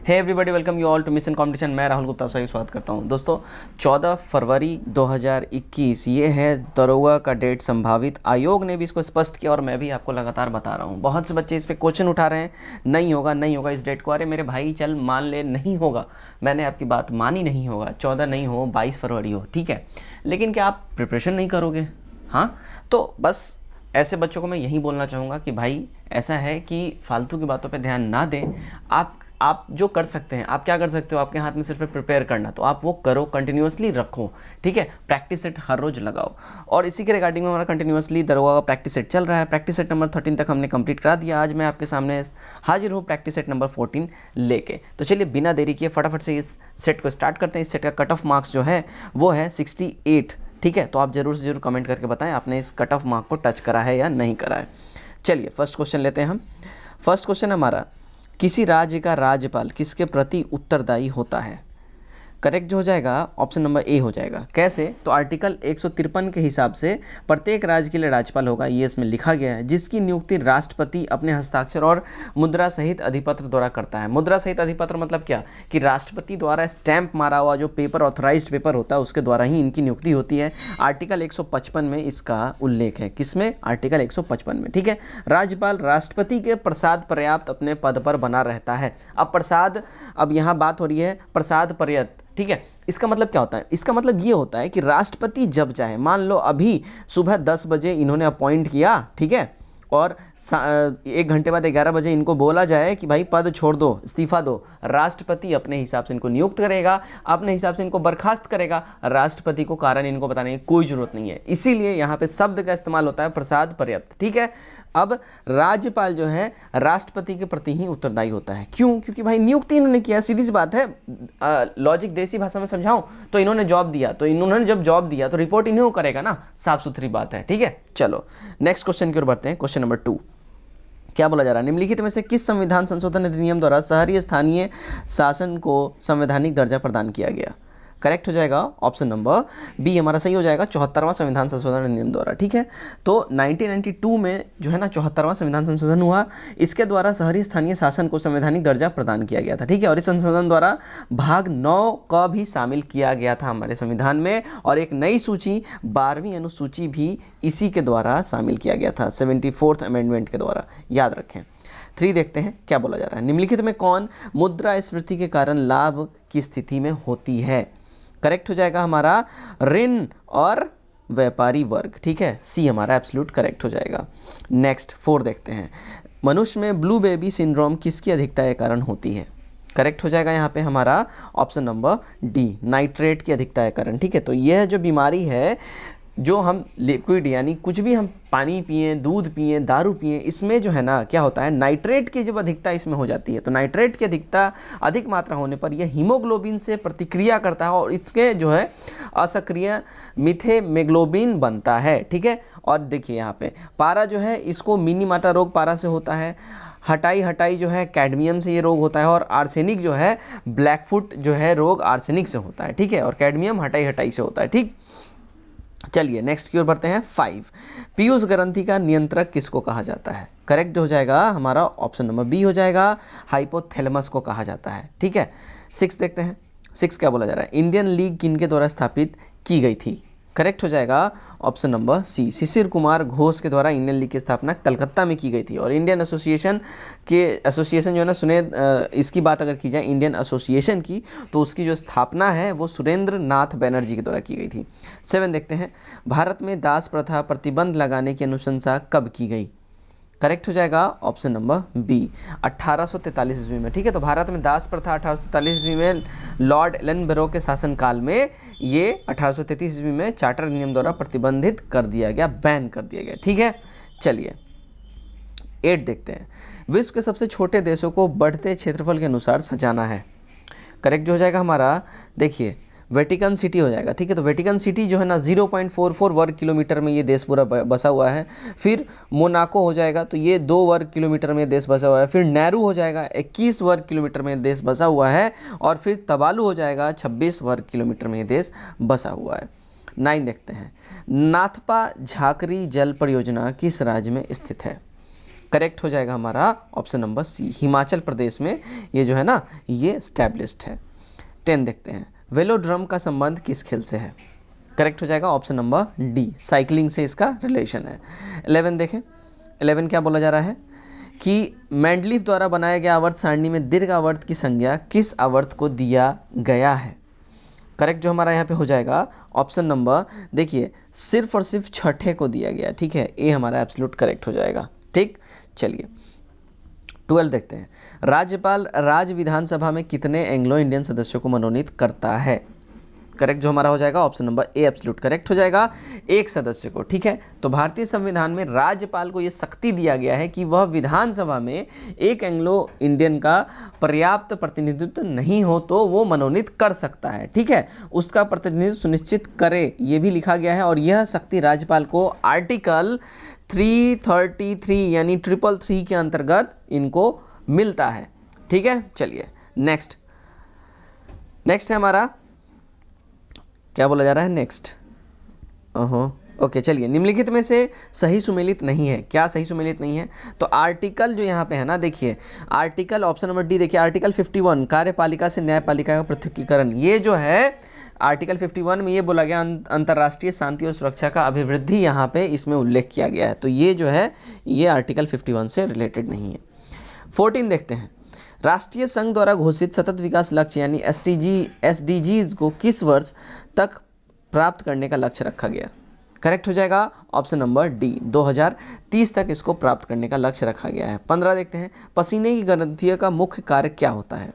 Hey everybody, welcome you all to mission competition. मैं राहुल गुप्ता आपका स्वागत करता हूं। दोस्तों 14 फरवरी 2021 ये है दरोगा का डेट संभावित। आयोग ने भी इसको स्पष्ट किया और मैं भी आपको लगातार बता रहा हूं। बहुत से बच्चे इस पे क्वेश्चन उठा रहे हैं, नहीं होगा नहीं होगा इस डेट को। अरे मेरे भाई चल मान ले नहीं होगा, मैंने आपकी बात मानी, नहीं होगा 14 नहीं हो 22 फरवरी हो, ठीक है, लेकिन क्या आप प्रिपरेशन नहीं करोगे? हाँ, तो बस ऐसे बच्चों को मैं यही बोलना चाहूँगा कि भाई ऐसा है कि फालतू की बातों पे ध्यान ना दें। आप जो कर सकते हैं, आप क्या कर सकते हो, आपके हाथ में सिर्फ प्रिपेयर करना, तो आप वो करो, कंटिन्यूअसली रखो, ठीक है। प्रैक्टिस सेट हर रोज लगाओ। और इसी के रिगार्डिंग में हमारा कंटिन्यूअसली दरोगा का प्रैक्टिस सेट चल रहा है। प्रैक्टिस सेट नंबर 13 तक हमने कंप्लीट करा दिया। आज मैं आपके सामने हाजिर हूँ प्रैक्टिस सेट नंबर 14 लेके। तो चलिए बिना देरी किए फटाफट से इस सेट को स्टार्ट करते हैं। इस सेट का कट ऑफ मार्क्स जो है वो है 68, ठीक है। तो आप जरूर से जरूर कमेंट करके बताएं आपने इस कट ऑफ मार्क को टच करा है या नहीं करा है। चलिए फर्स्ट क्वेश्चन लेते हैं हम। फर्स्ट क्वेश्चन हमारा, किसी राज्य का राज्यपाल किसके प्रति उत्तरदायी होता है? करेक्ट जो हो जाएगा ऑप्शन नंबर ए हो जाएगा। कैसे? तो आर्टिकल 153 के हिसाब से प्रत्येक राज्य के लिए राज्यपाल होगा, ये इसमें लिखा गया है, जिसकी नियुक्ति राष्ट्रपति अपने हस्ताक्षर और मुद्रा सहित अधिपत्र द्वारा करता है। मुद्रा सहित अधिपत्र मतलब क्या कि राष्ट्रपति द्वारा स्टैंप मारा हुआ जो पेपर, ऑथराइज्ड पेपर होता है, उसके द्वारा ही इनकी नियुक्ति होती है। आर्टिकल 155 में इसका उल्लेख है। किसमें? आर्टिकल 155 में, ठीक है। राज्यपाल राष्ट्रपति के प्रसाद पर्याप्त अपने पद पर बना रहता है। अब प्रसाद, अब यहाँ बात हो रही है प्रसाद पर्याप्त, ठीक है। इसका मतलब क्या होता है? इसका मतलब ये होता है कि राष्ट्रपति जब चाहे, मान लो अभी सुबह 10 बजे इन्होंने अपॉइंट किया, ठीक है, और 1 घंटे बाद 11 बजे इनको बोला जाए कि भाई पद छोड़ दो, इस्तीफा दो, राष्ट्रपति अपने हिसाब से इनको नियुक्त करेगा, अपने हिसाब से इनको बर्खास्त करेगा। राष्ट्रपति को कारण इनको बताने की कोई जरूरत नहीं है। इसीलिए यहाँ पे शब्द का इस्तेमाल होता है प्रसाद पर्याप्त, ठीक है। अब राज्यपाल जो है राष्ट्रपति के प्रति ही उत्तरदायी होता है। क्यों? क्योंकि भाई नियुक्ति इन्होंने किया, सीधी सी बात है। लॉजिक देसी भाषा में समझाऊं तो इन्होंने जॉब दिया, तो इन्होंने जब जॉब दिया तो रिपोर्ट इन्हें करेगा ना, साफ सुथरी बात है, ठीक है। चलो नेक्स्ट क्वेश्चन की ओर बढ़ते हैं। क्वेश्चन नंबर 2 क्या बोला जा रहा है? निम्नलिखित में से किस संविधान संशोधन अधिनियम द्वारा शहरी स्थानीय शासन को संवैधानिक दर्जा प्रदान किया गया? करेक्ट हो जाएगा ऑप्शन नंबर बी हमारा सही हो जाएगा, 74वां संविधान संशोधन अधिनियम द्वारा, ठीक है। तो 1992 में जो है ना 74वां संविधान संशोधन हुआ। इसके द्वारा शहरी स्थानीय शासन को संवैधानिक दर्जा प्रदान किया गया था, ठीक है। और इस संशोधन द्वारा भाग 9 का भी शामिल किया गया था हमारे संविधान में, और एक नई सूची 12वीं अनुसूची भी इसी के द्वारा शामिल किया गया था, 74th अमेंडमेंट के द्वारा, याद रखें। 3 देखते हैं क्या बोला जा रहा है। निम्नलिखित में कौन मुद्रास्फीति के कारण लाभ की स्थिति में होती है? करेक्ट हो जाएगा हमारा ऋण और व्यापारी वर्ग, ठीक है। सी हमारा एब्सोल्यूट करेक्ट हो जाएगा। नेक्स्ट 4 देखते हैं। मनुष्य में ब्लू बेबी सिंड्रोम किसकी अधिकता के कारण होती है? करेक्ट हो जाएगा यहाँ पे हमारा ऑप्शन नंबर डी, नाइट्रेट की अधिकता के कारण, ठीक है। तो यह जो बीमारी है, जो हम लिक्विड यानी कुछ भी हम पानी पिए, दूध पिए, दारू पिए, इसमें जो है ना क्या होता है, नाइट्रेट की जब अधिकता इसमें हो जाती है, तो नाइट्रेट की अधिकता अधिक मात्रा होने पर यह हीमोग्लोबिन से प्रतिक्रिया करता है और इसके जो है असक्रिय मिथेमेग्लोबिन बनता है, ठीक है। और देखिए यहाँ पे पारा जो है इसको मिनीमाटा रोग पारा से होता है। हटाई जो है कैडमियम से ये रोग होता है। और आर्सेनिक जो है ब्लैकफुट जो है रोग आर्सेनिक से होता है, ठीक है। और कैडमियम हटाई से होता है, ठीक। चलिए नेक्स्ट की ओर बढ़ते हैं। 5 पीयूष ग्रंथि का नियंत्रक किसको कहा जाता है? करेक्ट हो जाएगा हमारा ऑप्शन नंबर बी हो जाएगा, हाइपोथैलेमस को कहा जाता है, ठीक है। 6 देखते हैं। 6 क्या बोला जा रहा है? इंडियन लीग किनके द्वारा स्थापित की गई थी? करेक्ट हो जाएगा ऑप्शन नंबर सी, शिशिर कुमार घोष के द्वारा इंडियन लीग की स्थापना कलकत्ता में की गई थी। और इंडियन एसोसिएशन जो है ना, सुने इसकी बात अगर की जाए इंडियन एसोसिएशन की, तो उसकी जो स्थापना है वो सुरेंद्र नाथ बैनर्जी के द्वारा की गई थी। 7 देखते हैं। भारत में दास प्रथा प्रतिबंध लगाने की अनुशंसा कब की गई? करेक्ट हो जाएगा ऑप्शन नंबर बी, 1843 ईस्वी में, ठीक है। तो भारत में दास प्रथा 1843 ईस्वी में लॉर्ड एलनबरो के शासनकाल में ये 1833 ईस्वी में चार्टर नियम द्वारा प्रतिबंधित कर दिया गया, बैन कर दिया गया, ठीक है। चलिए 8 देखते हैं। विश्व के सबसे छोटे देशों को बढ़ते क्षेत्रफल के अनुसार सजाना है। करेक्ट जो हो जाएगा हमारा, देखिए वेटिकन सिटी हो जाएगा, ठीक है। तो वेटिकन सिटी जो है ना 0.44 वर्ग किलोमीटर में ये देश पूरा बसा हुआ है। फिर मोनाको हो जाएगा, तो ये 2 वर्ग किलोमीटर में देश बसा हुआ है। फिर नेहरू हो जाएगा, 21 वर्ग किलोमीटर में देश बसा हुआ है। और फिर तबालू हो जाएगा, 26 वर्ग किलोमीटर में ये देश बसा हुआ है। 9 देखते हैं। नाथपा झाकरी जल परियोजना किस राज्य में स्थित है? करेक्ट हो जाएगा हमारा ऑप्शन नंबर सी, हिमाचल प्रदेश में ये जो है ना ये स्टैब्लिश्ड है। 10 देखते हैं, वेलोड्रम का संबंध किस खेल से है? करेक्ट हो जाएगा ऑप्शन नंबर डी, साइकिलिंग से इसका रिलेशन है। 11 देखें, 11 क्या बोला जा रहा है कि मेंडलीफ द्वारा बनाया गया आवर्त सारणी में दीर्घ आवर्त की संज्ञा किस आवर्त को दिया गया है? करेक्ट जो हमारा यहाँ पे हो जाएगा ऑप्शन नंबर, देखिए सिर्फ और सिर्फ छठे को दिया गया, ठीक है, ए हमारा एब्सोल्यूट करेक्ट हो जाएगा। ठीक, चलिए 12 देखते हैं, राज्यपाल राज्य विधानसभा में कितने एंग्लो इंडियन सदस्यों को मनोनीत करता है? करेक्ट जो हमारा हो जाएगा option number A absolute correct हो जाएगा, एक सदस्य को। ठीक है, तो भारतीय संविधान में राज्यपाल को यह शक्ति दिया गया है कि वह विधानसभा में एक एंग्लो इंडियन का पर्याप्त प्रतिनिधित्व नहीं हो तो वो मनोनीत कर सकता है। ठीक है, उसका प्रतिनिधित्व सुनिश्चित करे, ये भी लिखा गया है, और यह शक्ति राज्यपाल को आर्टिकल 333 यानी 333 के अंतर्गत इनको मिलता है। ठीक है, चलिए नेक्स्ट है हमारा, क्या बोला जा रहा है नेक्स्ट, ओके चलिए, निम्नलिखित में से सही सुमेलित नहीं है। क्या सही सुमेलित नहीं है? तो आर्टिकल जो यहाँ पे है ना, देखिए आर्टिकल ऑप्शन नंबर डी, देखिए आर्टिकल 51 कार्यपालिका से न्यायपालिका का पृथकीकरण, ये जो है आर्टिकल 51 में ये बोला गया अंतर्राष्ट्रीय शांति और सुरक्षा का अभिवृद्धि यहाँ पे इसमें उल्लेख किया गया है, तो ये जो है ये आर्टिकल 51 से रिलेटेड नहीं है। 14 देखते हैं, राष्ट्रीय संघ द्वारा घोषित सतत विकास लक्ष्य यानी एसडीजीज को किस वर्ष तक प्राप्त करने का लक्ष्य रखा गया? करेक्ट हो जाएगा ऑप्शन नंबर डी, 2030 तक इसको प्राप्त करने का लक्ष्य रखा गया है। 15 देखते हैं, पसीने की ग्रंथियों का मुख्य कार्य क्या होता है?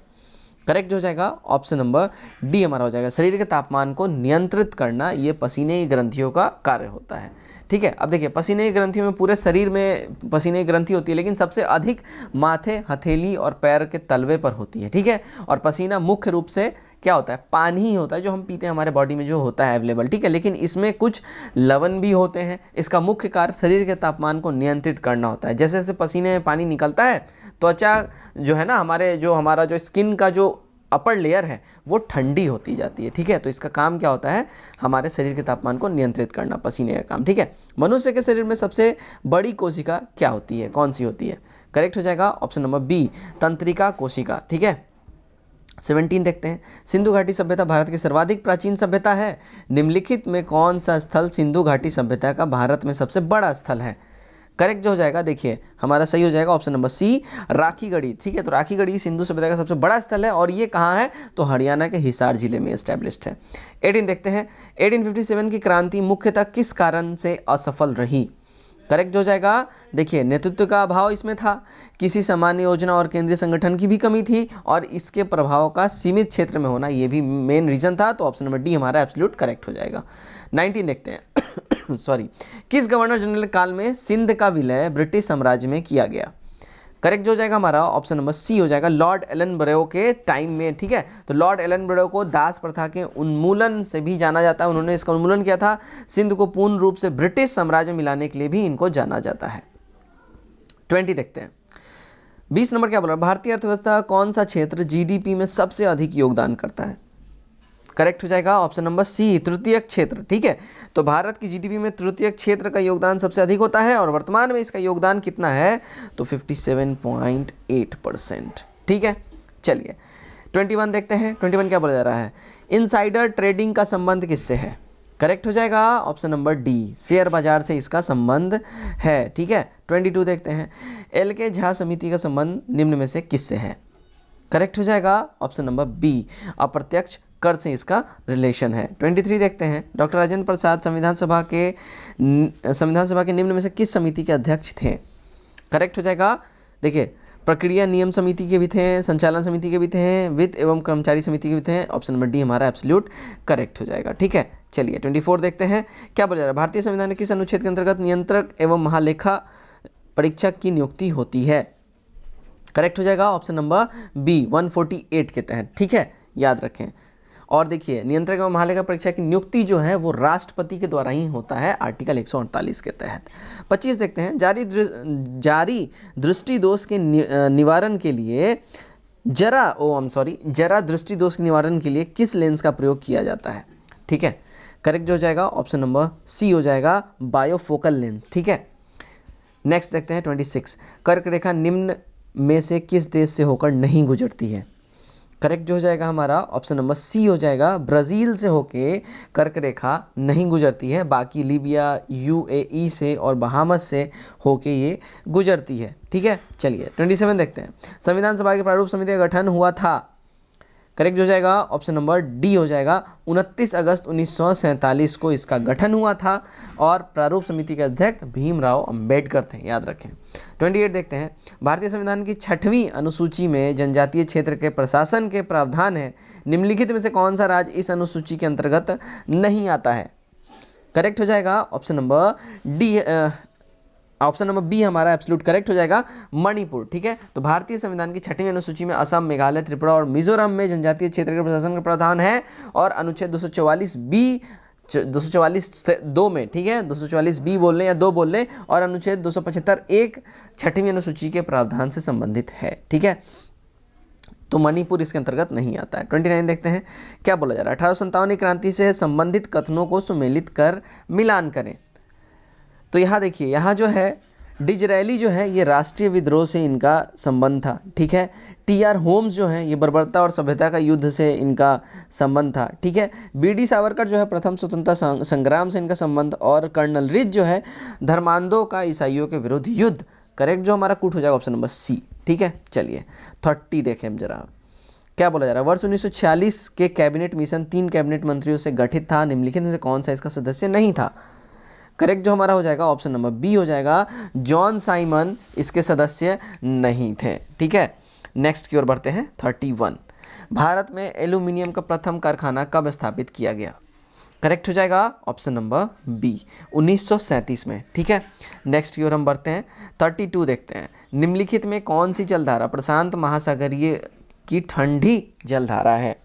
करेक्ट हो जाएगा ऑप्शन नंबर डी हमारा हो जाएगा, शरीर के तापमान को नियंत्रित करना, ये पसीने की ग्रंथियों का कार्य होता है। ठीक है, अब देखिए पसीने की ग्रंथियों में पूरे शरीर में पसीने की ग्रंथि होती है, लेकिन सबसे अधिक माथे, हथेली और पैर के तलवे पर होती है। ठीक है, और पसीना मुख्य रूप से क्या होता है? पानी ही होता है, जो हम पीते हैं हमारे बॉडी में जो होता है अवेलेबल। ठीक है, लेकिन इसमें कुछ लवण भी होते हैं। इसका मुख्य कार्य शरीर के तापमान को नियंत्रित करना होता है। जैसे जैसे पसीने में पानी निकलता है, त्वचा जो है ना हमारा जो स्किन का जो अपर लेयर है वो ठंडी होती जाती है। ठीक है, तो इसका काम क्या होता है? हमारे शरीर के तापमान को नियंत्रित करना, पसीने का काम। ठीक है, मनुष्य के शरीर में सबसे बड़ी कोशिका क्या होती है, कौन सी होती है? करेक्ट हो जाएगा ऑप्शन नंबर बी, तंत्रिका कोशिका। ठीक है, 17 देखते हैं, सिंधु घाटी सभ्यता भारत की सर्वाधिक प्राचीन सभ्यता है, निम्नलिखित में कौन सा स्थल सिंधु घाटी सभ्यता का भारत में सबसे बड़ा स्थल है? करेक्ट जो हो जाएगा, देखिए हमारा सही हो जाएगा ऑप्शन नंबर सी, राखीगढ़ी। ठीक है, तो राखीगढ़ी सिंधु सभ्यता का सबसे बड़ा स्थल है, और ये कहाँ है? तो हरियाणा के हिसार जिले में एस्टैब्लिश्ड है। 18 देखते हैं, 1857 की क्रांति मुख्यतः किस कारण से असफल रही? करेक्ट हो जाएगा, देखिए नेतृत्व का अभाव इसमें था, किसी सामान्य योजना और केंद्रीय संगठन की भी कमी थी, और इसके प्रभाव का सीमित क्षेत्र में होना, ये भी मेन रीजन था। तो ऑप्शन नंबर डी हमारा एब्सोल्यूट करेक्ट हो जाएगा। 19 देखते हैं सॉरी, किस गवर्नर जनरल काल में सिंध का विलय ब्रिटिश साम्राज्य में किया गया? करेक्ट हो जाएगा हमारा ऑप्शन नंबर सी हो जाएगा, लॉर्ड एलनब्रो के टाइम में। ठीक है, तो लॉर्ड एलनब्रो को दास प्रथा के उन्मूलन से भी जाना जाता है, उन्होंने इसका उन्मूलन किया था। सिंध को पूर्ण रूप से ब्रिटिश साम्राज्य में मिलाने के लिए भी इनको जाना जाता है। 20 देखते हैं, 20 नंबर क्या बोल रहा है, भारतीय अर्थव्यवस्था कौन सा क्षेत्र जीडीपी में सबसे अधिक योगदान करता है? करेक्ट हो जाएगा ऑप्शन नंबर सी, तृतीयक क्षेत्र। ठीक है, तो भारत की जीडीपी में तृतीयक क्षेत्र का योगदान सबसे अधिक होता है, और वर्तमान में इसका योगदान कितना है? तो 57.8%। ठीक है, चलिए 21 देखते हैं, 21 क्या बोला जा रहा है, इनसाइडर ट्रेडिंग का संबंध किससे है? करेक्ट हो जाएगा ऑप्शन नंबर डी, शेयर बाजार से इसका संबंध है। ठीक है, 22 देखते हैं, एल के झा समिति का संबंध निम्न में से किससे है? करेक्ट हो जाएगा ऑप्शन नंबर बी, अप्रत्यक्ष कर से इसका रिलेशन है। 23 देखते हैं, डॉक्टर राजेंद्र प्रसाद संविधान सभा के निम्न में से किस समिति के अध्यक्ष थे? करेक्ट हो जाएगा, देखिए प्रक्रिया नियम समिति के भी थे, संचालन समिति के भी थे, वित्त एवं कर्मचारी समिति के भी थे। ऑप्शन नंबर डी हमारा एब्सोल्यूट करेक्ट हो जाएगा। ठीक है, चलिए 24 देखते हैं, क्या बोला जा रहा है, भारतीय संविधान के किस अनुच्छेद के अंतर्गत नियंत्रक एवं महालेखा परीक्षक की नियुक्ति होती है? करेक्ट हो जाएगा ऑप्शन नंबर बी, 148 के तहत। ठीक है, याद रखें। और देखिए नियंत्रक एवं महालेखा परीक्षा की नियुक्ति जो है वो राष्ट्रपति के द्वारा ही होता है, आर्टिकल 148 के तहत। 25 देखते हैं, जारी दृष्टि दोष के निवारण के लिए जरा दृष्टि दोष के निवारण के लिए किस लेंस का प्रयोग किया जाता है? ठीक है, करेक्ट हो जाएगा ऑप्शन नंबर सी हो जाएगा, बायोफोकल लेंस। ठीक है, नेक्स्ट देखते हैं 26, कर्क रेखा निम्न में से किस देश से होकर नहीं गुजरती है। करेक्ट जो हो जाएगा हमारा ऑप्शन नंबर सी हो जाएगा, ब्राजील से होके कर्क रेखा नहीं गुजरती है, बाकी लीबिया, यूएई से और बहामस से होके ये गुजरती है। ठीक है, चलिए 27 देखते हैं, संविधान सभा के प्रारूप समिति का गठन हुआ था। करेक्ट हो जाएगा ऑप्शन नंबर डी हो जाएगा, 29 अगस्त 1947 को इसका गठन हुआ था और प्रारूप समिति के अध्यक्ष भीमराव अंबेडकर थे, याद रखें। 28 देखते हैं, भारतीय संविधान की 6वीं अनुसूची में जनजातीय क्षेत्र के प्रशासन के प्रावधान है, निम्नलिखित में से कौन सा राज्य इस अनुसूची के अंतर्गत नहीं आता है। करेक्ट हो जाएगा option number D, option number B हमारा एब्सोल्यूट करेक्ट हो जाएगा, मणिपुर। ठीक है, तो भारतीय संविधान की 6वीं अनुसूची में असम, मेघालय, त्रिपुरा और मिजोरम में जनजातीय क्षेत्र के प्रशासन का प्रावधान है और अनुच्छेद 244 बी 244(2) में, ठीक है 244 बी बोल लें या 2 बोल लें, और अनुच्छेद 275(1) 6वीं अनुसूची के प्रावधान से संबंधित है। ठीक है, तो मणिपुर इसके अंतर्गत नहीं आता है। 29 देखते हैं, क्या बोला जा रहा है, 1857 की क्रांति से संबंधित कथनों को सुमेलित कर मिलान करें। तो यहाँ देखिए, यहाँ जो है डिजरैली जो है ये राष्ट्रीय विद्रोह से इनका संबंध था। ठीक है, टी.आर. होम्स जो है ये बर्बरता और सभ्यता का युद्ध से इनका संबंध था। ठीक है, बी.डी. सावरकर जो है प्रथम स्वतंत्रता संग्राम से इनका संबंध, और कर्नल रिज जो है धर्मांधों का ईसाइयों के विरुद्ध युद्ध। करेक्ट जो हमारा कूट हो जाएगा ऑप्शन नंबर सी। ठीक है, चलिए 30 देखें हम जरा, क्या बोला जा रहा है, वर्ष 1946 के कैबिनेट मिशन 3 कैबिनेट मंत्रियों से गठित था, निम्नलिखित में से कौन सा इसका सदस्य नहीं था। करेक्ट जो हमारा हो जाएगा ऑप्शन नंबर बी हो जाएगा, जॉन साइमन इसके सदस्य नहीं थे। ठीक है, नेक्स्ट की ओर बढ़ते हैं 31, भारत में एल्यूमिनियम का प्रथम कारखाना कब स्थापित किया गया। करेक्ट हो जाएगा ऑप्शन नंबर बी, 1937 में। ठीक है, नेक्स्ट की ओर हम बढ़ते हैं 32 देखते हैं, निम्नलिखित में कौन सी जलधारा प्रशांत महासागरीय की ठंडी जलधारा है।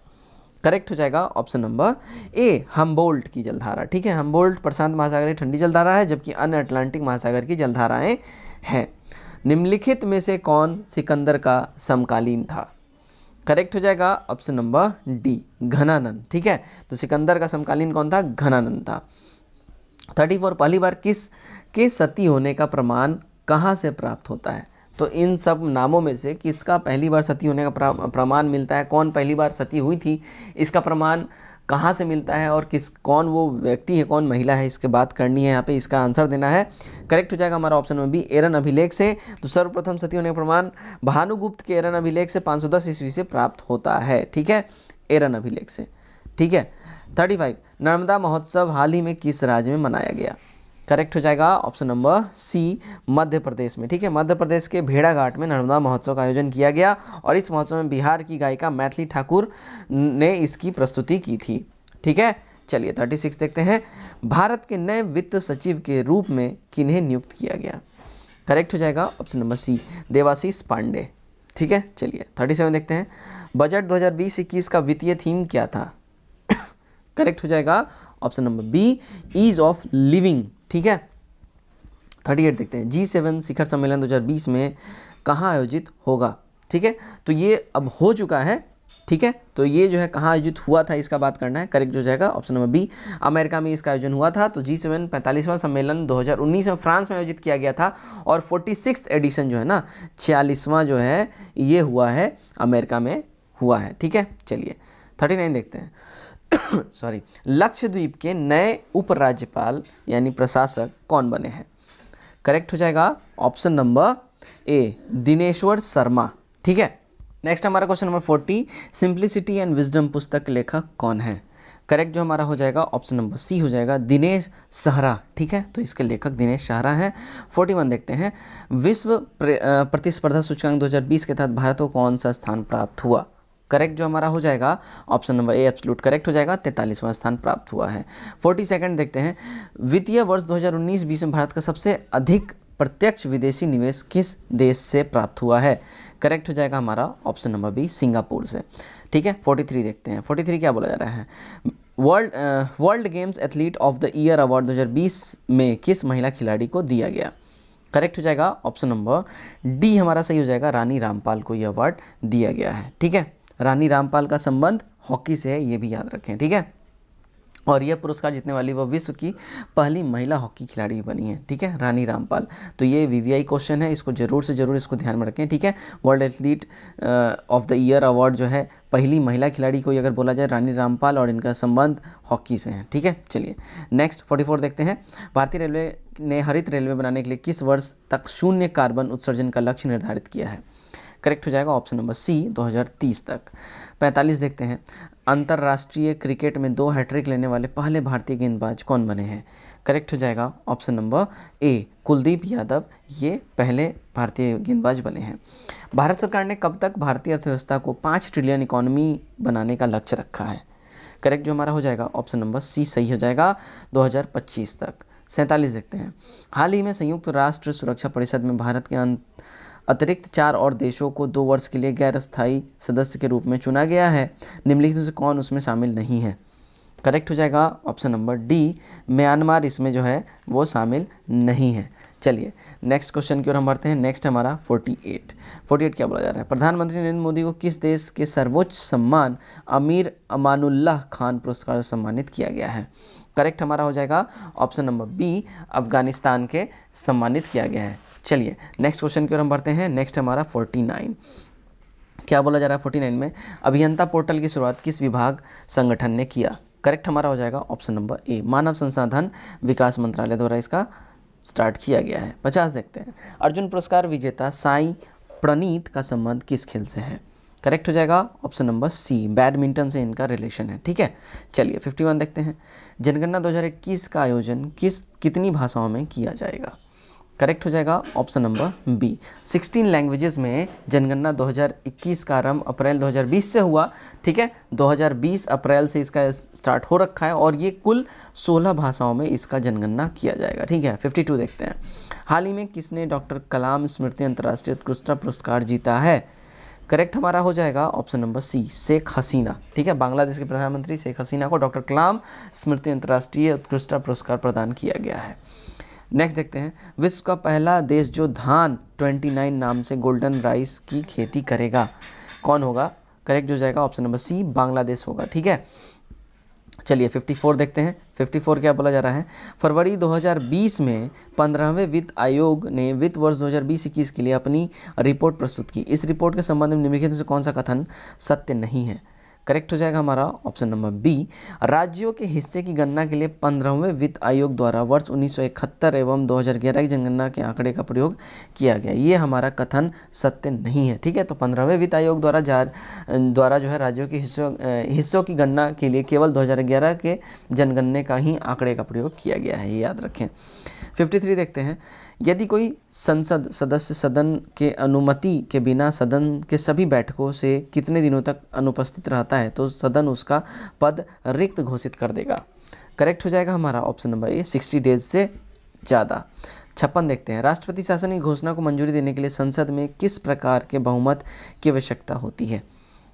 करेक्ट हो जाएगा ऑप्शन नंबर ए, हम्बोल्ट की जलधारा। ठीक है, हम्बोल्ट प्रशांत महासागर की ठंडी जलधारा है, जबकि अन्य अटलांटिक महासागर की जलधाराएं हैं। निम्नलिखित में से कौन सिकंदर का समकालीन था। करेक्ट हो जाएगा ऑप्शन नंबर डी, घनानंद। ठीक है, तो सिकंदर का समकालीन कौन था, घनानंद था। 34, पहली बार किस के सती होने का प्रमाण कहाँ से प्राप्त होता है। तो इन सब नामों में से किसका पहली बार सती होने का प्रमाण मिलता है, कौन पहली बार सती हुई थी, इसका प्रमाण कहाँ से मिलता है, और कौन वो व्यक्ति है, कौन महिला है, इसके बात करनी है यहाँ पे, इसका आंसर देना है। करेक्ट हो जाएगा हमारा ऑप्शन नंबर बी, एरन अभिलेख से। तो सर्वप्रथम सती होने का प्रमाण भानुगुप्त के एरन अभिलेख से 510 ईस्वी से प्राप्त होता है। ठीक है, एरन अभिलेख से। ठीक है, 35, नर्मदा महोत्सव हाल ही में किस राज्य में मनाया गया। करेक्ट हो जाएगा ऑप्शन नंबर सी, मध्य प्रदेश में। ठीक है, मध्य प्रदेश के भेड़ाघाट में नर्मदा महोत्सव का आयोजन किया गया और इस महोत्सव में बिहार की गायिका मैथिली ठाकुर ने इसकी प्रस्तुति की थी। ठीक है, चलिए 36 देखते हैं, भारत के नए वित्त सचिव के रूप में किन्हें नियुक्त किया गया। करेक्ट हो जाएगा option number C, Devashish Pandey. ठीक है, चलिए 37 देखते हैं, बजट 2020-21 का वित्तीय थीम क्या था। करेक्ट हो जाएगा option number B, ease of living. ठीक है, 38 देखते हैं, G7 शिखर सम्मेलन 2020 में कहाँ आयोजित होगा। ठीक है, तो ये अब हो चुका है। ठीक है, तो ये जो है कहाँ आयोजित हुआ था इसका बात करना है। करेक्ट हो जाएगा ऑप्शन नंबर बी, अमेरिका में इसका आयोजन हुआ था। तो G7 45वां सम्मेलन 2019 में फ्रांस में आयोजित किया गया था और 46th एडिशन जो है ना, 46वां जो है ये हुआ है अमेरिका में हुआ है। ठीक है, चलिए 39 देखते हैं, सॉरी, लक्षद्वीप के नए उपराज्यपाल यानी प्रशासक कौन बने हैं। करेक्ट हो जाएगा ऑप्शन नंबर ए, दिनेश्वर शर्मा। ठीक है, नेक्स्ट हमारा question number 40, simplicity and wisdom पुस्तक के लेखक कौन है। करेक्ट जो हमारा हो जाएगा ऑप्शन नंबर सी हो जाएगा, दिनेश साहरा। ठीक है, तो इसके लेखक दिनेश साहरा हैं। 41 देखते हैं, विश्व प्रतिस्पर्धा सूचकांक 2020 के तहत भारत को कौन सा स्थान प्राप्त हुआ। करेक्ट जो हमारा हो जाएगा option number A, absolute correct हो जाएगा, 43वां स्थान प्राप्त हुआ है। 42 देखते हैं, वित्तीय वर्ष 2019-20 में भारत का सबसे अधिक प्रत्यक्ष विदेशी निवेश किस देश से प्राप्त हुआ है। करेक्ट हो जाएगा हमारा ऑप्शन नंबर बी, सिंगापुर से। ठीक है, 43 देखते हैं, 43 क्या बोला जा रहा है, world games athlete of the year award 2020 में किस महिला खिलाड़ी को दिया गया। करेक्ट हो जाएगा ऑप्शन नंबर डी हमारा सही हो जाएगा, रानी रामपाल को यह अवार्ड दिया गया है। ठीक है, रानी रामपाल का संबंध हॉकी से है, ये भी याद रखें। ठीक है, और यह पुरस्कार जीतने वाली वह विश्व की पहली महिला हॉकी खिलाड़ी बनी है, ठीक है, रानी रामपाल। तो ये वीवीआई क्वेश्चन है, इसको जरूर से जरूर इसको ध्यान में रखें, ठीक है। World athlete of the year award जो है पहली महिला खिलाड़ी को अगर बोला जाए रानी रामपाल, और इनका संबंध हॉकी से है, ठीक है। चलिए नेक्स्ट 44 देखते हैं। भारतीय रेलवे ने हरित रेलवे बनाने के लिए किस वर्ष तक शून्य कार्बन उत्सर्जन का लक्ष्य निर्धारित किया है? करेक्ट हो जाएगा ऑप्शन नंबर सी, 2030 तक। 45 देखते हैं। अंतर्राष्ट्रीय क्रिकेट में 2 हैट्रिक लेने वाले पहले भारतीय गेंदबाज कौन बने हैं? करेक्ट हो जाएगा ऑप्शन नंबर ए, कुलदीप यादव, ये पहले भारतीय गेंदबाज बने हैं। भारत सरकार ने कब तक भारतीय अर्थव्यवस्था को 5 ट्रिलियन इकोनॉमी बनाने का लक्ष्य रखा है? करेक्ट जो हमारा हो जाएगा ऑप्शन नंबर सी सही हो जाएगा, 2025 तक। 47 देखते हैं। हाल ही में संयुक्त राष्ट्र सुरक्षा परिषद में भारत के अतिरिक्त 4 और देशों को 2 वर्ष के लिए गैर अस्थायी सदस्य के रूप में चुना गया है। निम्नलिखित में से कौन उसमें शामिल नहीं है? करेक्ट हो जाएगा ऑप्शन नंबर डी, म्यांमार इसमें जो है वो शामिल नहीं है। चलिए नेक्स्ट क्वेश्चन की ओर हम बढ़ते हैं। नेक्स्ट हमारा 48 क्या बोला जा रहा है? प्रधानमंत्री नरेंद्र मोदी को किस देश के सर्वोच्च सम्मान अमीर अमानुल्लाह खान पुरस्कार से सम्मानित किया गया है? करेक्ट हमारा हो जाएगा ऑप्शन नंबर बी, अफगानिस्तान के सम्मानित किया गया है। चलिए नेक्स्ट क्वेश्चन की ओर हम बढ़ते हैं। नेक्स्ट हमारा 49 क्या बोला जा रहा है? 49 में अभियंता पोर्टल की शुरुआत किस विभाग संगठन ने किया? करेक्ट हमारा हो जाएगा ऑप्शन नंबर ए, मानव संसाधन विकास मंत्रालय द्वारा इसका स्टार्ट किया गया है। 50 देखते हैं। अर्जुन पुरस्कार विजेता साई प्रणीत का संबंध किस खेल से है? करेक्ट हो जाएगा ऑप्शन नंबर सी, बैडमिंटन से इनका रिलेशन है, ठीक है। चलिए 51 देखते हैं। जनगणना 2021 का आयोजन कितनी भाषाओं में किया जाएगा? करेक्ट हो जाएगा ऑप्शन नंबर बी, 16 लैंग्वेजेस में जनगणना 2021 का आरंभ अप्रैल 2020 से हुआ, ठीक है। 2020 अप्रैल से इसका स्टार्ट हो रखा है और ये कुल 16 भाषाओं में इसका जनगणना किया जाएगा, ठीक है। 52 देखते हैं। हाल ही में किसने डॉक्टर कलाम स्मृति अंतर्राष्ट्रीय उत्कृष्टता पुरस्कार जीता है? करेक्ट हमारा हो जाएगा ऑप्शन नंबर सी, शेख हसीना, ठीक है। बांग्लादेश के प्रधानमंत्री शेख हसीना को डॉक्टर कलाम स्मृति अंतर्राष्ट्रीय उत्कृष्टता पुरस्कार प्रदान किया गया है। नेक्स्ट देखते हैं। विश्व का पहला देश जो धान 29 नाम से गोल्डन राइस की खेती करेगा, कौन होगा? करेक्ट हो जाएगा ऑप्शन नंबर सी, बांग्लादेश होगा, ठीक है। चलिए 54 देखते हैं। 54 क्या बोला जा रहा है? फरवरी 2020 में 15वें वित्त आयोग ने वित्त वर्ष 2020-21 के लिए अपनी रिपोर्ट प्रस्तुत की। इस रिपोर्ट के संबंध में निम्नलिखित में से कौन सा कथन सत्य नहीं है? करेक्ट हो जाएगा हमारा ऑप्शन नंबर बी, राज्यों के हिस्से की गणना के लिए 15वें वित्त आयोग द्वारा वर्ष 1971 एवं 2011 की जनगणना के आंकड़े का प्रयोग किया गया। ये हमारा कथन सत्य नहीं है, ठीक है। तो 15वें वित्त आयोग द्वारा जो है राज्यों के हिस्सों की गणना के लिए केवल 2011 के जनगणने का ही आंकड़े का प्रयोग किया गया है, ये याद रखें। 53 देखते हैं। यदि कोई संसद सदस्य सदन के अनुमति के बिना सदन के सभी बैठकों से कितने दिनों तक अनुपस्थित रहता है तो सदन उसका पद रिक्त घोषित कर देगा? करेक्ट हो जाएगा हमारा ऑप्शन नंबर ए, 60 डेज से ज़्यादा। 56 देखते हैं। राष्ट्रपति शासन की घोषणा को मंजूरी देने के लिए संसद में किस प्रकार के बहुमत की आवश्यकता होती है?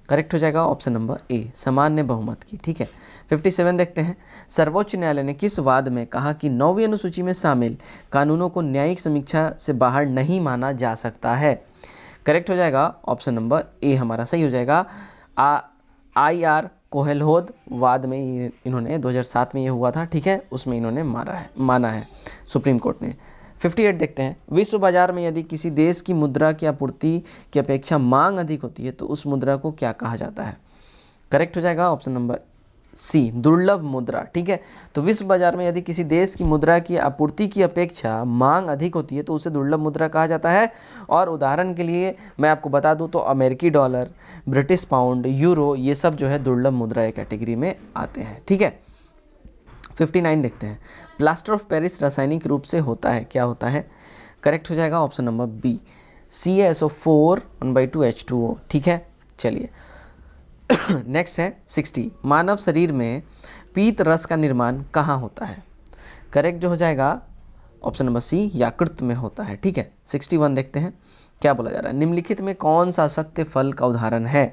करेक्ट हो जाएगा ऑप्शन नंबर ए, सामान्य बहुमत की, ठीक है। 57 देखते हैं। सर्वोच्च न्यायालय ने किस वाद में कहा कि 9वीं अनुसूची में शामिल कानूनों को न्यायिक समीक्षा से बाहर नहीं माना जा सकता है? करेक्ट हो जाएगा ऑप्शन नंबर ए, हमारा सही हो जाएगा। IR कोहलहोद वाद में इन्होंने 2007 में ये हुआ था, ठीक है, उसमें इन्होंने माना है सुप्रीम कोर्ट ने। 58 देखते हैं। विश्व बाजार में यदि किसी देश की मुद्रा की आपूर्ति की अपेक्षा मांग अधिक होती है तो उस मुद्रा को क्या कहा जाता है? करेक्ट हो जाएगा ऑप्शन नंबर सी, दुर्लभ मुद्रा, ठीक है। तो विश्व बाजार में यदि किसी देश की मुद्रा की आपूर्ति की अपेक्षा मांग अधिक होती है तो उसे दुर्लभ मुद्रा कहा जाता है। और उदाहरण के लिए मैं आपको बता दूं तो अमेरिकी डॉलर, ब्रिटिश पाउंड, यूरो, ये सब जो है दुर्लभ मुद्रा कैटेगरी में आते हैं, ठीक है। 59 देखते हैं। प्लास्टर ऑफ पेरिस रासायनिक रूप से होता है, क्या होता है? करेक्ट हो जाएगा option number B, CaSO4 1/2 H2O, ठीक है। चलिए नेक्स्ट है 60। मानव शरीर में पीत रस का निर्माण कहाँ होता है? करेक्ट जो हो जाएगा ऑप्शन नंबर सी, यकृत में होता है, ठीक है। 61 देखते हैं। क्या बोला जा रहा है? निम्नलिखित में कौन सा सत्य फल का उदाहरण है?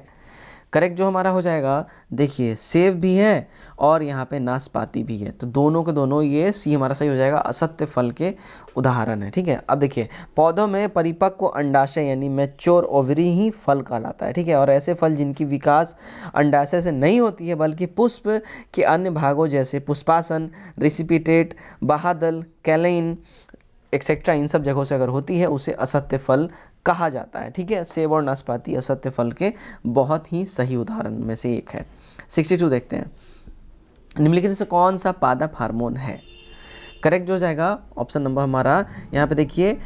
करेक्ट जो हमारा हो जाएगा, देखिए सेब भी है और यहाँ पे नाशपाती भी है, तो दोनों के दोनों ये सी हमारा सही हो जाएगा, असत्य फल के उदाहरण है। ठीक है, अब देखिए पौधों में परिपक्व अंडाशय यानी मैच्योर ओवरी ही फल कहलाता है। ठीक है, और ऐसे फल जिनकी विकास अंडाशय से नहीं होती है बल्कि पुष्प के अन्य भागों जैसे पुष्पासन, रिसिपिटेट, बाह्यदल, कैलाइन एक्सेट्रा इन सब जगहों से अगर होती है उसे असत्य फल कहा जाता है। ठीक है, सेब और नाशपाती असत्य फल के बहुत ही सही उदाहरण में से एक है। 62 देखते हैं, निम्नलिखित में से कौन सा पादप हार्मोन है? करेक्ट जो हो जाएगा ऑप्शन नंबर हमारा यहाँ पे देखिए,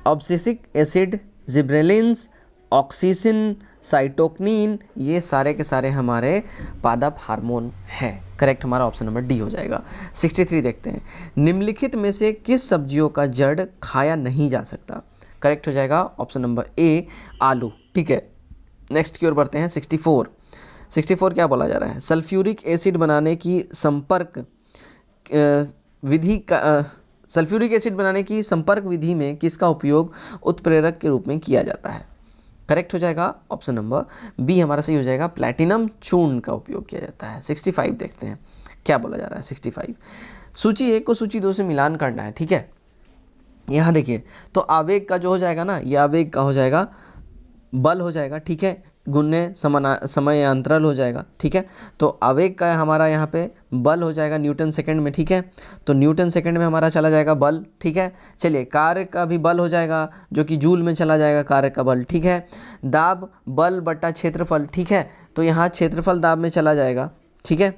ऑब्सिसिक एसिड, जिब्रेलिन्स, ऑक्सीसिन, साइटोकिनिन, ये सारे के सारे हमारे पादप हार्मोन हैं। करेक्ट हमारा ऑप्शन नंबर डी हो जाएगा। 63 देखते हैं, निम्नलिखित में से किस सब्जियों का जड़ खाया नहीं जा सकता? करेक्ट हो जाएगा ऑप्शन नंबर ए, आलू। ठीक है, नेक्स्ट की ओर बढ़ते हैं। 64 क्या बोला जा रहा है? सल्फ्यूरिक एसिड बनाने की सल्फ्यूरिक एसिड बनाने की संपर्क विधि में किसका उपयोग उत्प्रेरक के रूप में किया जाता है? करेक्ट हो जाएगा ऑप्शन नंबर बी हमारा सही हो जाएगा, प्लैटिनम चूर्ण का उपयोग किया जाता है। 65 देखते हैं क्या बोला जा रहा है। 65, सूची 1 को सूची 2 से मिलान करना है। ठीक है, यहाँ देखिए तो आवेग का जो हो जाएगा ना, ये आवेग का हो जाएगा बल हो जाएगा। ठीक है, गुण्य समयांतराल हो जाएगा। ठीक है, तो आवेग का हमारा यहाँ पे बल हो जाएगा न्यूटन सेकंड में। ठीक है, तो न्यूटन सेकंड में हमारा चला जाएगा बल। ठीक है, चलिए कार्य का भी बल हो जाएगा जो कि जूल में चला जाएगा कार्य का बल। ठीक है, दाब बल बटा क्षेत्रफल। ठीक है, तो यहाँ क्षेत्रफल दाब में चला जाएगा। ठीक है,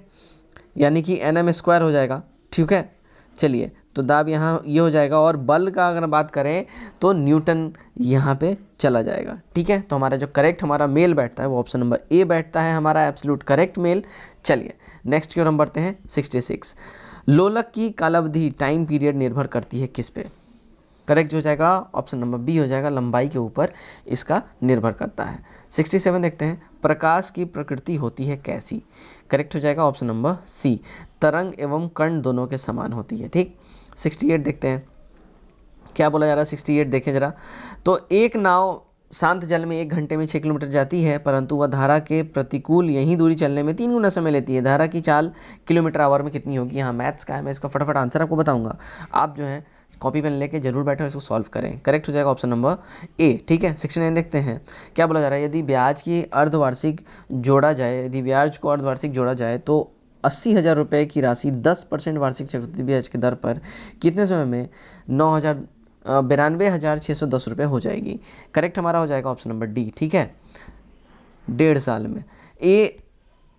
यानी कि nm² हो जाएगा। ठीक है, चलिए तो दाब यहाँ ये हो जाएगा, और बल का अगर बात करें तो न्यूटन यहाँ पे चला जाएगा। ठीक है, तो हमारा जो करेक्ट हमारा मेल बैठता है वो ऑप्शन नंबर ए बैठता है, हमारा एब्सोल्यूट करेक्ट मेल। चलिए नेक्स्ट की ओर हम बढ़ते हैं। 66, लोलक की कालावधि टाइम पीरियड निर्भर करती है किस पे? करेक्ट हो जाएगा ऑप्शन नंबर बी हो जाएगा, लंबाई के ऊपर इसका निर्भर करता है। 67 देखते हैं, प्रकाश की प्रकृति होती है कैसी? करेक्ट हो जाएगा ऑप्शन नंबर सी, तरंग एवं कण दोनों के समान होती है। ठीक, 68 देखते हैं क्या बोला जा रहा है। 68 देखें जरा, तो एक नाव शांत जल में 1 घंटे में 6 किलोमीटर जाती है, परंतु वह धारा के प्रतिकूल यही दूरी चलने में 3 गुना समय लेती है। धारा की चाल किलोमीटर आवर में कितनी होगी? यहाँ मैथ्स का है, मैं इसका फटाफट आंसर आपको बताऊंगा, आप जो है कॉपी पेन लेके जरूर बैठे और इसको सॉल्व करें। करेक्ट हो जाएगा ऑप्शन नंबर ए। ठीक है, 69 देखते हैं क्या बोला जा रहा है, यदि ब्याज की अर्धवार्षिक जोड़ा जाए, यदि ब्याज को अर्धवार्षिक जोड़ा जाए तो 80,000 रुपये की राशि 10% वार्षिक चक्रवृद्धि ब्याज के दर पर कितने समय में 92,610 रुपये हो जाएगी? करेक्ट हमारा हो जाएगा ऑप्शन नंबर डी। ठीक है, 1.5 साल में।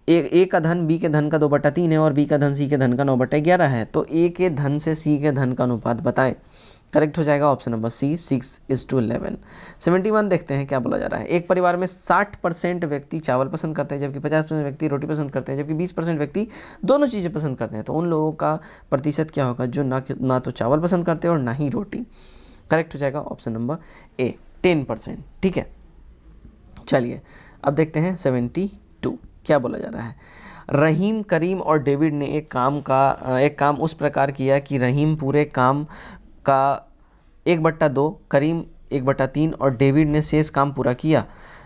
ए का धन बी के धन का 2/3 है और बी का धन सी के धन का 9/11 है, तो ए के धन से सी के धन का अनुपात बताएं। करेक्ट हो जाएगा ऑप्शन नंबर सी, 6:11। 71 देखते हैं क्या बोला जा रहा है, एक परिवार में 60% व्यक्ति चावल पसंद करते हैं, जबकि 50% व्यक्ति रोटी पसंद करते हैं, जबकि 20% व्यक्ति दोनों चीज़ें पसंद करते हैं, तो उन लोगों का प्रतिशत क्या होगा जो ना तो चावल पसंद करते हैं और ना ही रोटी? करेक्ट हो जाएगा ऑप्शन नंबर ए, 10%। ठीक है, चलिए अब देखते हैं 72 क्या बोला जा रहा है। रहीम, करीम और डेविड ने एक काम उस प्रकार किया कि रहीम पूरे काम का 1/2, करीम 1/3 और डेविड ने शेष काम पूरा किया।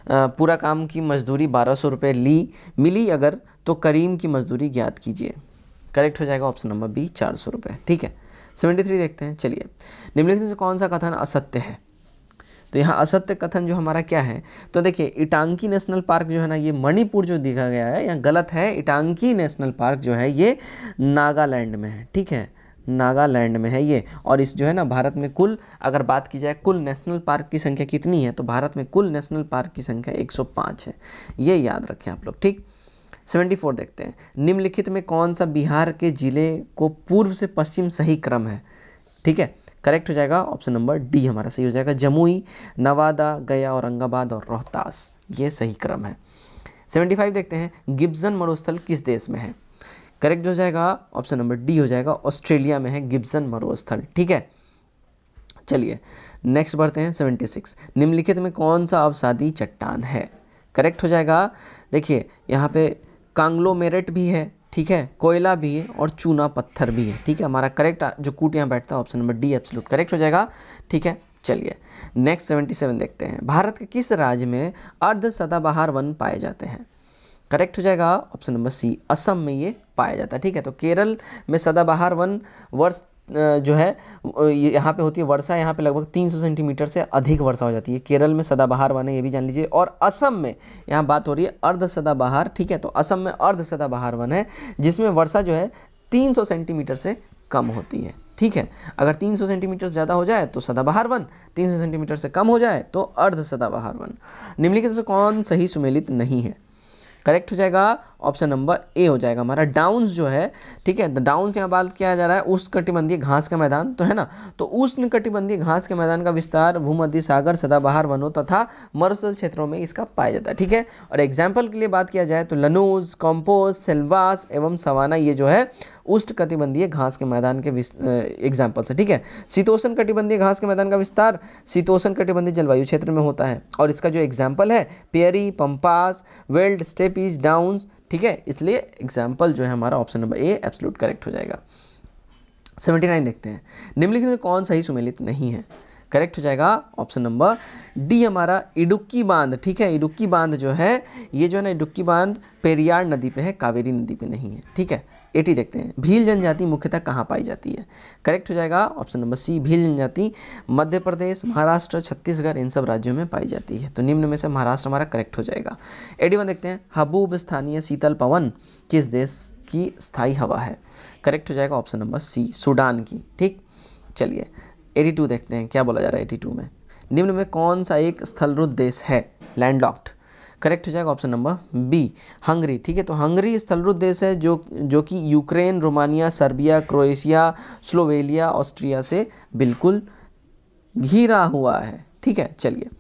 पूरा काम की मजदूरी 1200 रुपये मिली अगर, तो करीम की मजदूरी ज्ञात कीजिए। करेक्ट हो जाएगा ऑप्शन नंबर बी, 400 रुपये। ठीक है, 73 देखते हैं। चलिए, निम्नलिखित में कौन सा कथन असत्य है? तो यहाँ असत्य कथन जो हमारा क्या है, तो देखिए इटांकी नेशनल पार्क जो है ना, ये मणिपुर जो दिखा गया है यहाँ गलत है। इटांकी नेशनल पार्क जो है ये नागालैंड में है। ठीक है, नागालैंड में है ये, और इस जो है ना भारत में कुल अगर बात की जाए कुल नेशनल पार्क की संख्या कितनी है, तो भारत में कुल नेशनल पार्क की संख्या 105 है, ये याद रखें आप लोग। ठीक, 74 देखते हैं, निम्नलिखित में कौन सा बिहार के जिले को पूर्व से पश्चिम सही क्रम है? ठीक है, करेक्ट हो जाएगा ऑप्शन नंबर डी हमारा सही हो जाएगा, जमुई, नवादा, गया, औरंगाबाद और रोहतास, ये सही क्रम है। 75 देखते हैं, गिब्सन मरुस्थल किस देश में है? करेक्ट हो जाएगा ऑप्शन नंबर डी हो जाएगा, ऑस्ट्रेलिया में है गिब्सन मरुस्थल। ठीक है, चलिए नेक्स्ट बढ़ते हैं। 76, निम्नलिखित में कौन सा अवसादी चट्टान है? करेक्ट हो जाएगा, देखिए यहाँ पे कांग्लोमेरेट भी है, ठीक है, कोयला भी है और चूना पत्थर भी है। ठीक है, हमारा करेक्ट जो कूट यहाँ बैठता है option number D absolute correct हो जाएगा। ठीक है, चलिए नेक्स्ट 77 देखते हैं। भारत के किस राज्य में अर्ध सदाबहार वन पाए जाते हैं? करेक्ट हो जाएगा ऑप्शन नंबर सी, असम में ये पाया जाता है। ठीक है, तो केरल में सदाबहार वन वर्ष जो है यहाँ पे होती है वर्षा, यहाँ पे लगभग 300 सेंटीमीटर से अधिक वर्षा हो जाती है। केरल में सदाबहार वन है, ये भी जान लीजिए। और असम में यहाँ बात हो रही है अर्ध सदाबहार। ठीक है, तो असम में अर्ध सदाबहार वन है जिसमें वर्षा जो है 300 सेंटीमीटर से कम होती है। ठीक है, अगर 300 सेंटीमीटर से ज़्यादा हो जाए तो सदाबहार वन, 300 सेंटीमीटर से कम हो जाए तो अर्ध सदाबहार वन। निम्नलिखित में से कौन सही सुमेलित नहीं है? करेक्ट हो जाएगा ऑप्शन नंबर ए हो जाएगा हमारा डाउन्स जो है। ठीक है, डाउन्स यहाँ बात किया जा रहा है उष्णकटिबंधीय घास का मैदान, तो है ना, तो उष्णकटिबंधीय घास के मैदान का विस्तार भूमध्य सागर, सदाबहार वनों तथा मरुस्थल क्षेत्रों में इसका पाया जाता है। ठीक है, और एग्जाम्पल के लिए बात किया जाए तो लनूज, कॉम्पोज, सेल्वास एवं सवाना ये जो है उष्णकटिबंधीय घास के मैदान के एग्जाम्पल्स है। ठीक है, शीतोष्ण कटिबंधीय घास के मैदान का विस्तार शीतोष्ण कटिबंधीय जलवायु क्षेत्र में होता है और इसका जो एग्जाम्पल है prairie, pampas, veld, steppes, downs. ठीक है, इसलिए एग्जाम्पल जो है हमारा option number A absolute correct हो जाएगा। 79 देखते हैं। निम्नलिखित में कौन सही सुमेलित नहीं है? करेक्ट हो जाएगा ऑप्शन नंबर डी हमारा इडुक्की बांध। ठीक है, इडुक्की बांध जो है ये जो है ना, इडुक्की बांध पेरियार नदी पे है, कावेरी नदी पे नहीं है। ठीक है, 80 देखते हैं। भील जनजाति मुख्यतः कहाँ पाई जाती है? करेक्ट हो जाएगा ऑप्शन नंबर सी, भील जनजाति मध्य प्रदेश, महाराष्ट्र, छत्तीसगढ़ इन सब राज्यों में पाई जाती है। तो निम्न में से महाराष्ट्र हमारा करेक्ट हो जाएगा। 81 देखते हैं। हबूब स्थानीय शीतल पवन किस देश की स्थायी हवा है? करेक्ट हो जाएगा ऑप्शन नंबर सी, सूडान की। ठीक, चलिए 82 देखते हैं क्या बोला जा रहा है 82 में। निम्न में कौन सा एक स्थलरुद्ध देश है? लैंडलॉक्ड। करेक्ट हो जाएगा ऑप्शन नंबर बी, हंगरी। ठीक है, तो हंगरी स्थलरुद्ध देश है जो कि Ukraine, Romania, Serbia, Croatia, Slovenia, Austria से बिल्कुल घिरा हुआ है। ठीक है, चलिए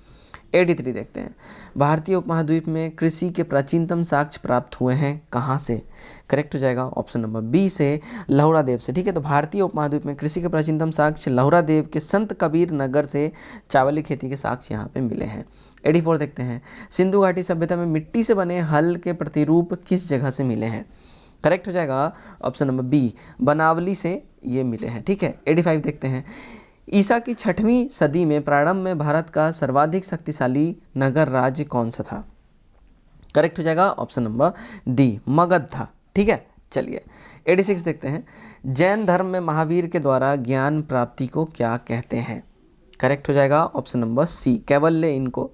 83 देखते हैं। भारतीय उपमहाद्वीप में कृषि के प्राचीनतम साक्ष्य प्राप्त हुए हैं कहाँ से? करेक्ट हो जाएगा ऑप्शन नंबर बी से, लहुरा देव से। ठीक है, तो भारतीय उपमहाद्वीप में कृषि के प्राचीनतम साक्ष्य लहुरा देव के संत कबीर नगर से चावल की खेती के साक्ष्य यहाँ पे मिले हैं। 84 देखते हैं। सिंधु घाटी सभ्यता में मिट्टी से बने हल के प्रतिरूप किस जगह से मिले हैं? करेक्ट हो जाएगा ऑप्शन नंबर बी, बनावली से ये मिले हैं। ठीक है, 85 देखते हैं। ईसा की 6वीं सदी में प्रारंभ में भारत का सर्वाधिक शक्तिशाली नगर राज्य कौन सा था? करेक्ट हो जाएगा ऑप्शन नंबर डी, मगध था। ठीक है, चलिए 86 देखते हैं। जैन धर्म में महावीर के द्वारा ज्ञान प्राप्ति को क्या कहते हैं? करेक्ट हो जाएगा ऑप्शन नंबर सी, कैवल्य इनको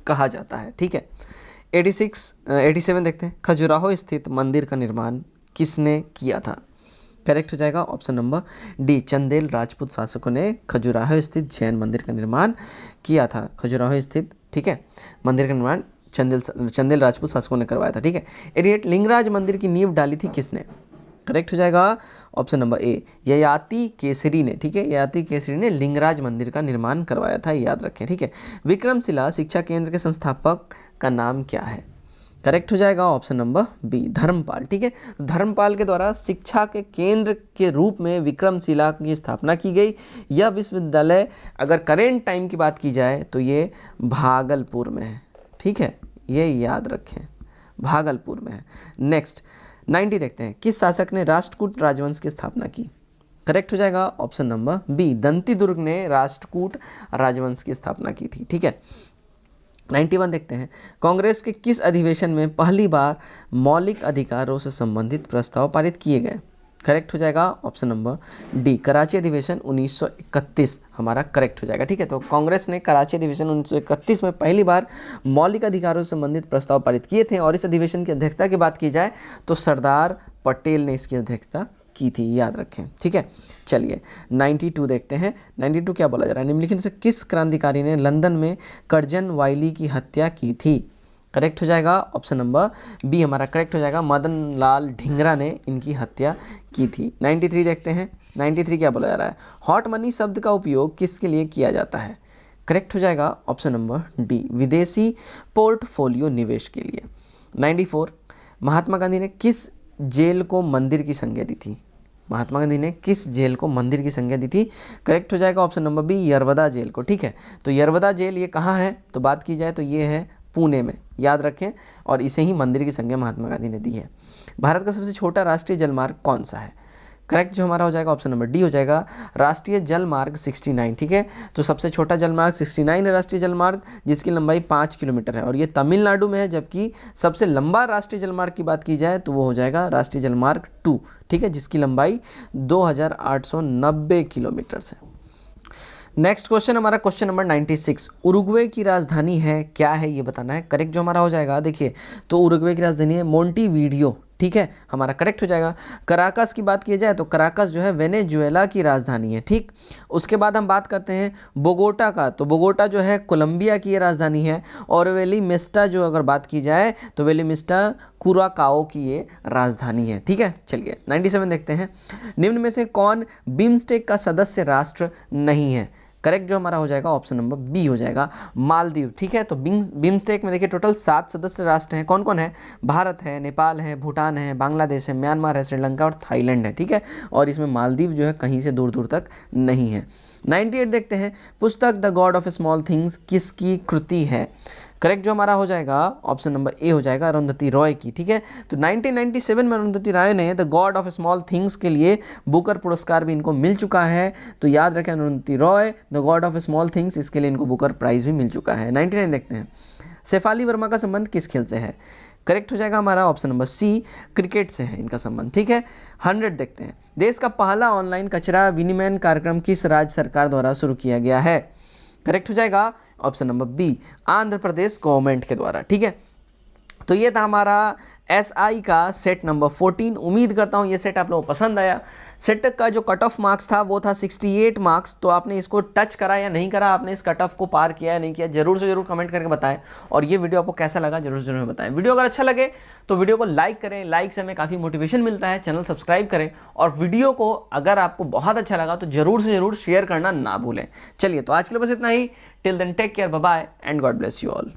कहा जाता है। ठीक है, 87 देखते हैं। खजुराहो स्थित मंदिर का निर्माण किसने किया था? करेक्ट हो जाएगा option number D, Chandel Rajput शासकों ने खजुराहो स्थित जैन मंदिर का निर्माण किया था। खजुराहो स्थित, ठीक है, मंदिर का निर्माण चंदेल राजपूत शासकों ने करवाया था। ठीक है, 88 लिंगराज मंदिर की नींव डाली थी किसने? करेक्ट हो जाएगा ऑप्शन नंबर ए, ययाति केसरी ने। ठीक है, ययाति केसरी ने लिंगराज मंदिर का निर्माण करवाया था, याद रखें। ठीक है, विक्रमशिला शिक्षा केंद्र के संस्थापक का नाम क्या है? करेक्ट हो जाएगा ऑप्शन नंबर बी, धर्मपाल। ठीक है, तो धर्मपाल के द्वारा शिक्षा के केंद्र के रूप में विक्रमशिला की स्थापना की गई। यह विश्वविद्यालय अगर करेंट टाइम की बात की जाए तो ये भागलपुर में है। ठीक है, ये याद रखें, भागलपुर में है। नेक्स्ट 90 देखते हैं। किस शासक ने राष्ट्रकूट राजवंश की स्थापना की? करेक्ट हो जाएगा ऑप्शन नंबर बी, दंती दुर्ग ने राष्ट्रकूट राजवंश की स्थापना की थी। ठीक है, 91 देखते हैं। कांग्रेस के किस अधिवेशन में पहली बार मौलिक अधिकारों से संबंधित प्रस्ताव पारित किए गए? करेक्ट हो जाएगा ऑप्शन नंबर डी, कराची अधिवेशन 1931 हमारा करेक्ट हो जाएगा। ठीक है, तो कांग्रेस ने कराची अधिवेशन 1931 में पहली बार मौलिक अधिकारों से संबंधित प्रस्ताव पारित किए थे और इस अधिवेशन की अध्यक्षता की बात की जाए तो सरदार पटेल ने इसकी अध्यक्षता की थी, याद रखें। ठीक है, चलिए 92 देखते हैं। 92 क्या बोला जा रहा है? निम्नलिखित से किस क्रांतिकारी ने लंदन में कर्जन वाइली की हत्या की थी? करेक्ट हो जाएगा ऑप्शन नंबर बी हमारा करेक्ट हो जाएगा, मदन लाल ढींगरा ने इनकी हत्या की थी। 93 देखते हैं। 93 क्या बोला जा रहा है? हॉट मनी शब्द का उपयोग किसके लिए किया जाता है? करेक्ट हो जाएगा ऑप्शन नंबर डी, विदेशी पोर्टफोलियो निवेश के लिए। 94 महात्मा गांधी ने किस जेल को मंदिर की संज्ञा दी थी? महात्मा गांधी ने किस जेल को मंदिर की संज्ञा दी थी? करेक्ट हो जाएगा option number B, Yerwada jail को। ठीक है, तो यरवदा जेल ये कहाँ है? तो बात की जाए तो ये है पुणे में, याद रखें, और इसे ही मंदिर की संज्ञा महात्मा गांधी ने दी है। भारत का सबसे छोटा राष्ट्रीय जलमार्ग कौन सा है? करेक्ट जो हमारा हो जाएगा ऑप्शन नंबर डी हो जाएगा, राष्ट्रीय जल मार्ग 69। ठीक है, तो सबसे छोटा जल मार्ग 69 है राष्ट्रीय जल मार्ग, जिसकी लंबाई 5 किलोमीटर है और ये तमिलनाडु में है। जबकि सबसे लंबा राष्ट्रीय जल मार्ग की बात की जाए तो वो हो जाएगा राष्ट्रीय जल मार्ग 2, ठीक है, जिसकी लंबाई 2890 किलोमीटर है। नेक्स्ट क्वेश्चन हमारा क्वेश्चन नंबर 96, उरुग्वे की राजधानी है क्या है ये बताना है। करेक्ट जो हमारा हो जाएगा, देखिए तो उरुग्वे की राजधानी है मोंटीवीडियो। ठीक है, हमारा करेक्ट हो जाएगा। कराकस की बात की जाए तो कराकस जो है वेनेजुएला की राजधानी है। ठीक, उसके बाद हम बात करते हैं बोगोटा का, तो बोगोटा जो है कोलंबिया की ये राजधानी है। और वेलिमिस्टा जो अगर बात की जाए तो वेलिमिस्टा कुराकाओ की ये राजधानी है। ठीक है, चलिए 97 देखते हैं, निम्न में से कौन बिम्स्टेक का सदस्य राष्ट्र नहीं है। करेक्ट जो हमारा हो जाएगा ऑप्शन नंबर बी हो जाएगा, मालदीव। ठीक है, तो बिम्स्टेक में देखिए टोटल 7 सदस्य राष्ट्र हैं। कौन कौन है, भारत है, नेपाल है, भूटान है, बांग्लादेश है, म्यांमार है, श्रीलंका और थाईलैंड है। ठीक है, और इसमें मालदीव जो है कहीं से दूर दूर तक नहीं है। 98 देखते हैं, पुस्तक the God of small things किसकी कृति है। करेक्ट जो हमारा हो जाएगा ऑप्शन नंबर ए हो जाएगा, अरुंधति रॉय की। ठीक है, तो 1997 में अरुंधति रॉय ने the God of small things के लिए बुकर पुरस्कार भी इनको मिल चुका है। तो याद रखें Arundhati Roy the God of small things, इसके लिए इनको बुकर प्राइज भी मिल चुका है। 99 देखते हैं, शेफाली वर्मा का संबंध किस खेल से है। करेक्ट हो जाएगा हमारा ऑप्शन नंबर सी, क्रिकेट से है इनका संबंध। ठीक है, 100 देखते हैं, देश का पहला ऑनलाइन कचरा विनिमय कार्यक्रम किस राज्य सरकार द्वारा शुरू किया गया है। करेक्ट हो जाएगा option number B, Andhra Pradesh government के द्वारा। ठीक है, तो ये था हमारा एसआई का सेट नंबर 14। उम्मीद करता हूँ ये सेट आप लोगों को पसंद आया। सेट का जो कट ऑफ मार्क्स था वो था 68 मार्क्स। तो आपने इसको टच करा या नहीं करा, आपने इस कट ऑफ को पार किया या नहीं किया, जरूर से जरूर कमेंट करके बताएं। और ये वीडियो आपको कैसा लगा जरूर से जरूर बताएं। वीडियो अगर अच्छा लगे तो वीडियो को लाइक करें, लाइक से हमें काफ़ी मोटिवेशन मिलता है। चैनल सब्सक्राइब करें और वीडियो को अगर आपको बहुत अच्छा लगा तो जरूर से जरूर शेयर करना ना भूलें। चलिए, तो आज के लिए बस इतना ही। Till then take care, bye bye and God bless you all.